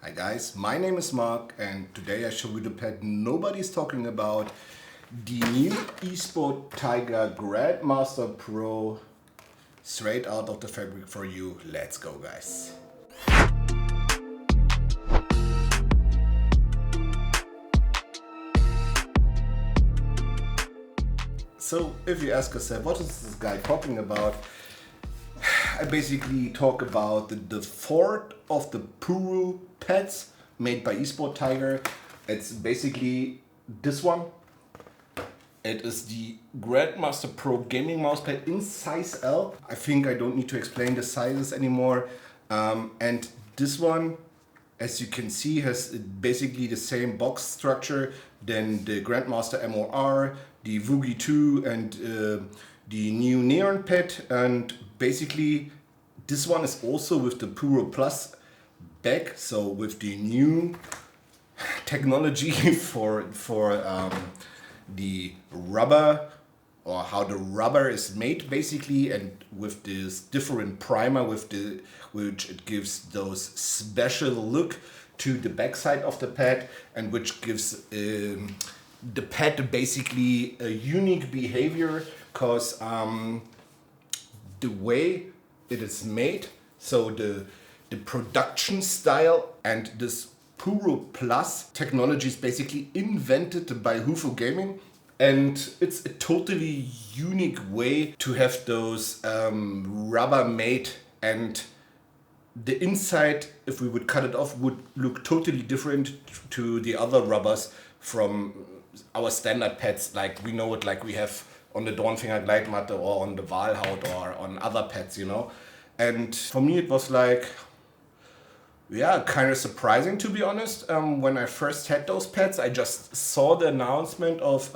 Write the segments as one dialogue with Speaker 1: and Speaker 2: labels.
Speaker 1: Hi guys, my name is Mark and today I show you the pad nobody's talking about, the new Esport Tiger Grandmaster Pro, straight out of the fabric for you. Let's go guys. So if you ask yourself, what is this guy talking about? I basically talk about the fourth of the Puru pads made by Esport Tiger. It's basically this one. It is the Grandmaster Pro gaming mousepad in size L. I think I don't need to explain the sizes anymore. And this one, as you can see, has basically the same box structure than the Grandmaster MOR, the Woogie 2 and the new Neon pad. And basically this one is also with the Puro Plus back, so with the new technology for the rubber, or how the rubber is made basically, and with this different primer which it gives those special look to the backside of the pad, and which gives the pad basically a unique behavior, because the way it is made, so the production style and this Puro Plus technology is basically invented by Hufo Gaming, and it's a totally unique way to have those rubber made, and the inside, if we would cut it off, would look totally different to the other rubbers from our standard pads, like we know it, like we have on the Dornfinger Gleitmatte or on the Walhaut or on other pads, you know. And for me it was like, yeah, kind of surprising, to be honest. When I first had those pads, I just saw the announcement of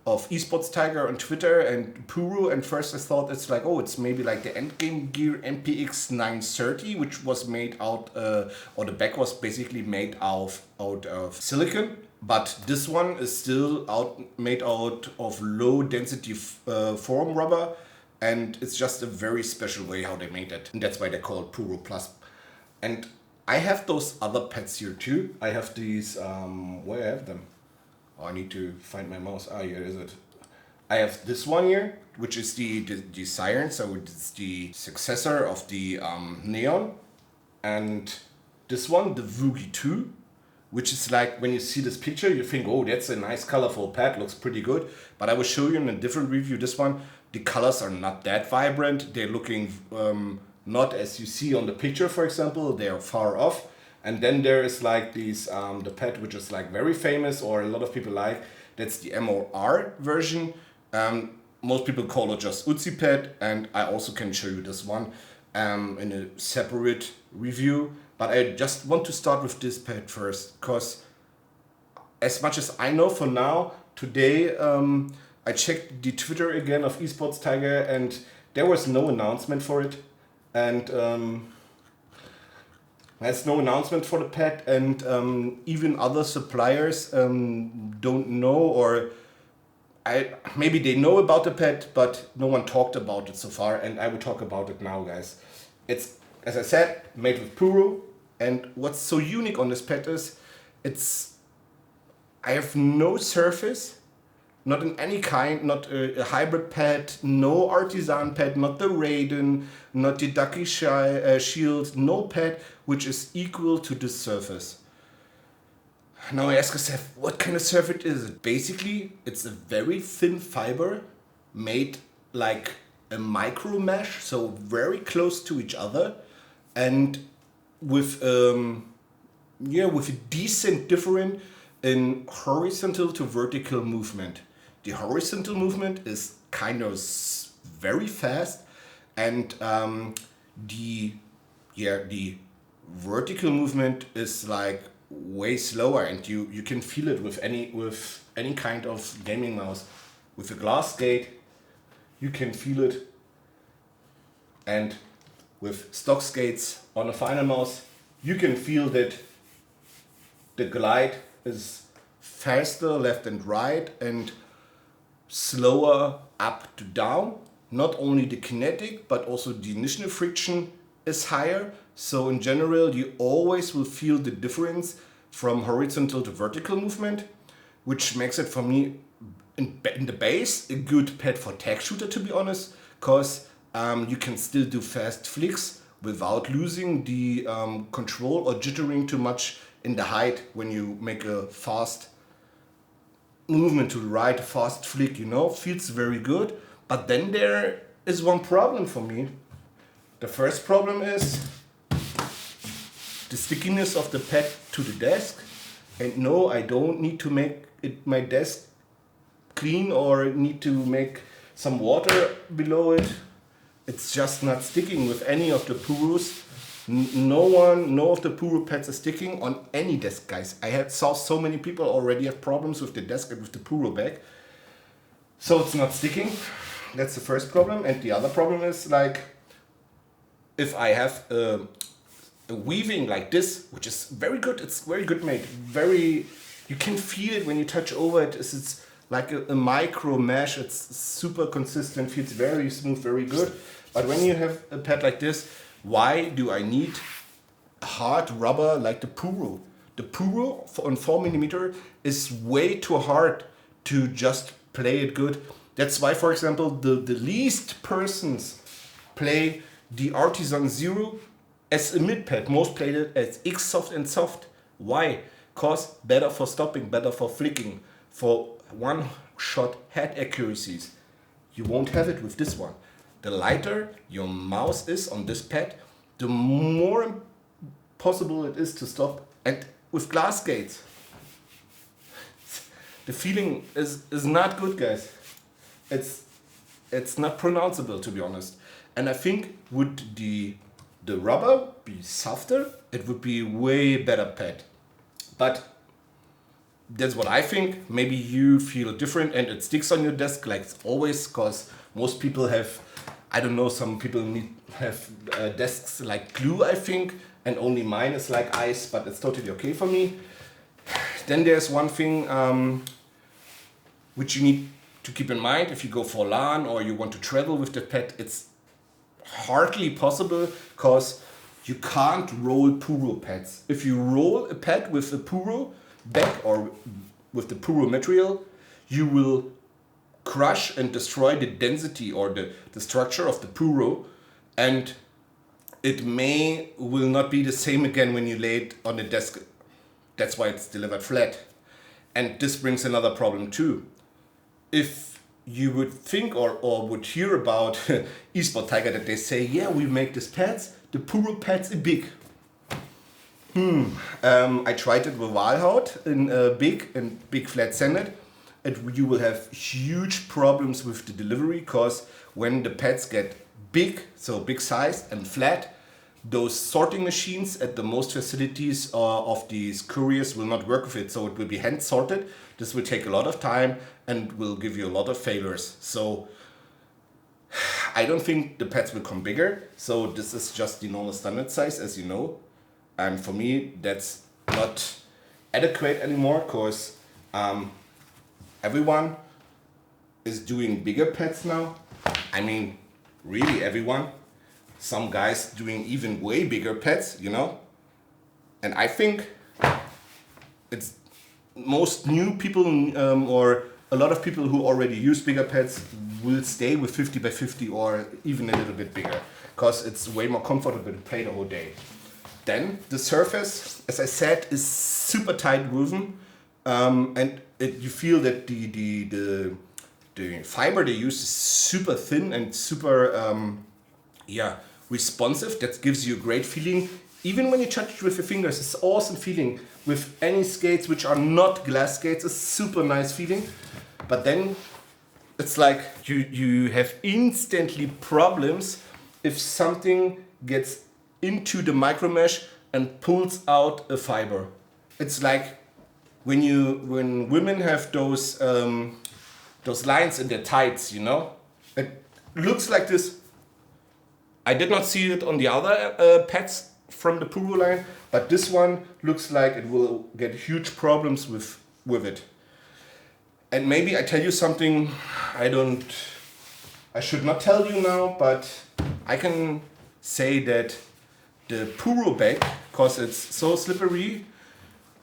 Speaker 1: Esports Tiger on Twitter and Puru, and first I thought it's like, oh, it's maybe like the endgame gear MPX 930, which was made out, or the back was basically made out of silicon. But this one is still made out of low density foam rubber, and it's just a very special way how they made it, and that's why they call it Puro Plus. And I have those other pads here too. I have these, where I have them? Oh, I need to find my mouse. Ah, here is it. I have this one here, which is the Siren, so it's the successor of the Neon. And this one, the Woogie 2, which is like, when you see this picture, you think, oh, that's a nice colorful pad, looks pretty good. But I will show you in a different review this one. The colors are not that vibrant. They're looking not as you see on the picture, for example, they are far off. And then there is like these, the pad which is like very famous, or a lot of people like, that's the MOR version. Most people call it just Uzi pad, and I also can show you this one in a separate review. But I just want to start with this pad first, because as much as I know for now, today I checked the Twitter again of Esports Tiger, and there was no announcement for it. And there's no announcement for the pad, and even other suppliers don't know, or maybe they know about the pad, but no one talked about it so far, and I will talk about it now, guys. It's, as I said, made with Puro, and what's so unique on this pad is, I have no surface, not in any kind, not a hybrid pad, no artisan pad, not the Raiden, not the Ducky Shield, no pad which is equal to this surface. Now I ask yourself, what kind of surface is it? Basically, it's a very thin fiber made like a micro mesh, so very close to each other, and with with a decent difference in horizontal to vertical movement. The horizontal movement is kind of very fast, and the vertical movement is like way slower, and you can feel it with any kind of gaming mouse. With a glass skate, you can feel it, and with stock skates on a final mouse, you can feel that the glide is faster left and right and slower up to down. Not only the kinetic, but also the initial friction is higher. So in general, you always will feel the difference from horizontal to vertical movement, which makes it for me in the base a good pad for tag shooter, to be honest, because you can still do fast flicks without losing the control or jittering too much in the height when you make a fast movement to the right, a fast flick, feels very good. But then there is one problem for me. The first problem is the stickiness of the pad to the desk. And no, I don't need to make my desk clean or need to make some water below it. It's just not sticking with any of the Purus. No of the Puru pads are sticking on any desk, guys. I saw so many people already have problems with the desk and with the Puru bag. So it's not sticking. That's the first problem. And the other problem is, like, if I have a weaving like this, which is very good, it's very good made. You can feel it when you touch over it. It's like a micro mesh. It's super consistent, feels very smooth, very good. But when you have a pad like this, why do I need hard rubber like the Puru? The Puru on 4mm is way too hard to just play it good. That's why, for example, the least persons play the Artisan Zero as a mid pad. Most play it as X soft and soft. Why? Cause better for stopping, better for flicking, for one shot head accuracies. You won't have it with this one. The lighter your mouse is on this pad, the more possible it is to stop. And with glass gates, the feeling is not good, guys. It's not pronounceable, to be honest. And I think would the rubber be softer, it would be way better pad. But that's what I think. Maybe you feel different and it sticks on your desk like always, because most people have, I don't know, some people have desks like glue, I think, and only mine is like ice, but it's totally okay for me. Then there's one thing which you need to keep in mind if you go for LAN or you want to travel with the pad. It's hardly possible because you can't roll Puro pads. If you roll a pad with a Puro back or with the Puro material, you will crush and destroy the density or the structure of the Puro, and it will not be the same again when you lay it on the desk. That's why it's delivered flat. And this brings another problem too. If you would think or would hear about Esport Tiger that they say, yeah, we make these pads, the Puro pads are big. I tried it with Walhout in big flat sanded. You will have huge problems with the delivery, because when the pads get big, so big size and flat, those sorting machines at the most facilities of these couriers will not work with it. So it will be hand sorted. This will take a lot of time and will give you a lot of failures. So I don't think the pads will come bigger. So this is just the normal standard size, as you know. And for me, that's not adequate anymore, because everyone is doing bigger pads now. I mean, really everyone. Some guys doing even way bigger pads, And I think it's most new people or a lot of people who already use bigger pads will stay with 50 by 50 or even a little bit bigger, because it's way more comfortable to play the whole day. Then the surface, as I said, is super tight woven, and you feel that the fiber they use is super thin and super responsive. That gives you a great feeling. Even when you touch it with your fingers, it's an awesome feeling. With any skates which are not glass skates, it's a super nice feeling. But then it's like you have instantly problems if something gets into the micro mesh and pulls out a fiber. It's like when women have those lines in their tights, It looks like this. I did not see it on the other pads from the Puro line, but this one looks like it will get huge problems with it. And maybe I tell you something I should not tell you now, but I can say that the Puro bag, because it's so slippery,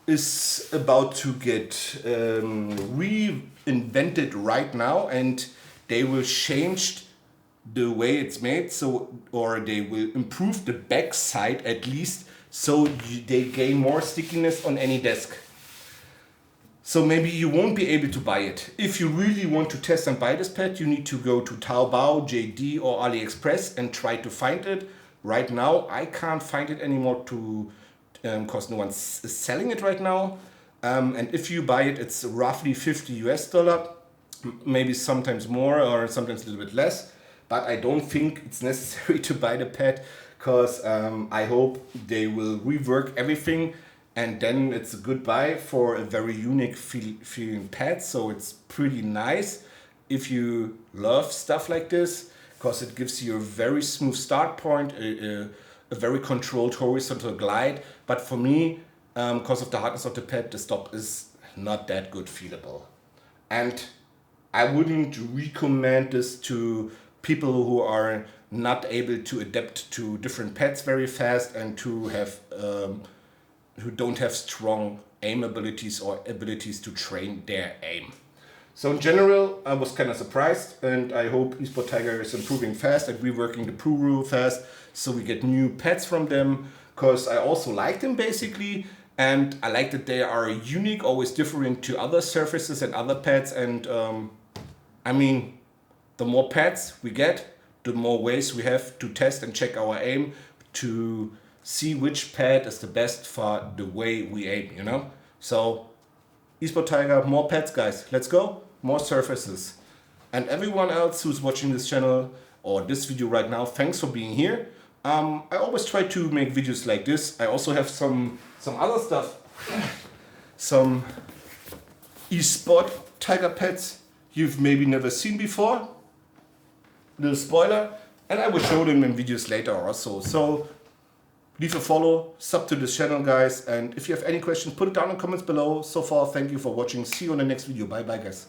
Speaker 1: is about to get reinvented right now, and they will change the way it's made, so, or they will improve the back side at least, so they gain more stickiness on any desk. So maybe you won't be able to buy it. If you really want to test and buy this pad, you need to go to Taobao, JD or AliExpress and try to find it. Right now, I can't find it anymore because no one's selling it right now. And if you buy it, it's roughly $50, maybe sometimes more or sometimes a little bit less. But I don't think it's necessary to buy the pad, because I hope they will rework everything, and then it's a good buy for a very unique feeling pad. So it's pretty nice if you love stuff like this, because it gives you a very smooth start point, a very controlled horizontal glide. But for me, because of the hardness of the pad, the stop is not that good feelable. And I wouldn't recommend this to people who are not able to adapt to different pads very fast and to have who don't have strong aim abilities or abilities to train their aim. So in general, I was kind of surprised, and I hope Esport Tiger is improving fast and reworking the Puro fast, so we get new pads from them, because I also like them basically, and I like that they are unique, always different to other surfaces and other pads. And I mean, the more pads we get, the more ways we have to test and check our aim to see which pad is the best for the way we aim, you know? So, Esport Tiger, more pads, guys. Let's go. More surfaces. And everyone else who's watching this channel or this video right now, thanks for being here. I always try to make videos like this. I also have some other stuff. Some Esport Tiger pads you've maybe never seen before. Little spoiler. And I will show them in videos later also. So leave a follow, sub to this channel, guys. And if you have any questions, put it down in the comments below. So far, thank you for watching. See you in the next video. Bye bye, guys.